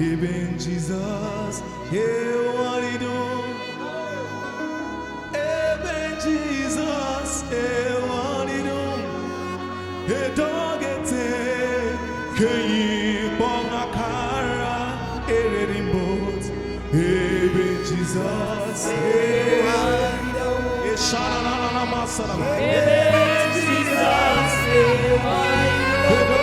Even Jesus, yeah, what he do? Even Jesus, yeah, what he do? Hey, dog, it's Kei Bongakara, Erin Boat. Even Jesus, yeah, what he do? Shanana Masala. Even Jesus, yeah, what he do?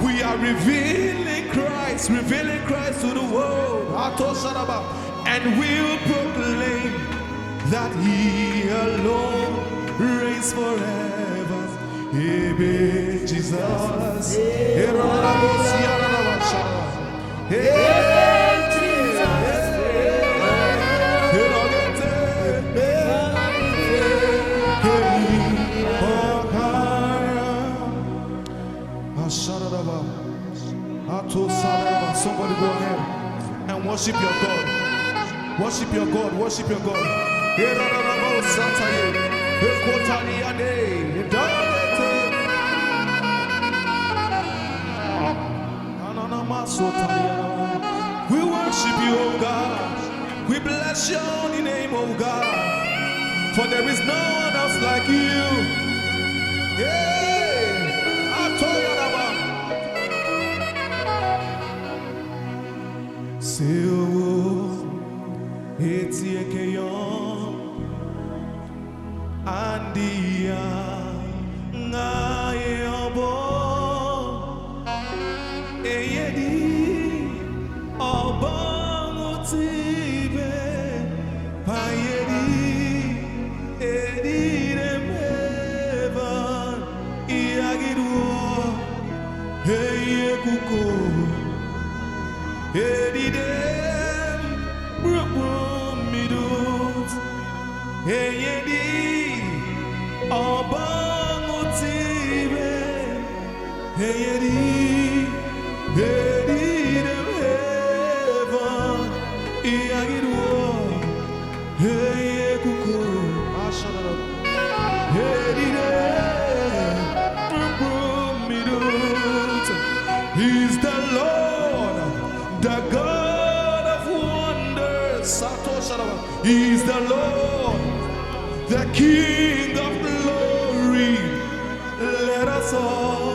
We are revealing Christ to the world, and we will proclaim that He alone reigns forever. Amen, Jesus. Somebody go ahead and worship your God. Worship your God. Worship your God. We worship you, oh God. We bless your holy name, oh God. For there is no one else like you. Andia ngayobo eyedi obangotibe payedi edidemeva iagidwo eyekuko edidem brumidut eyedi Obangotibe, Heyedi, Heyedi Heva, Iagidwo, Heyekuko, Ashanara, Heyedi, Brumidut. He's the Lord, the God of wonders, Sato Sharaba. He's the Lord, the King of glory. Let us all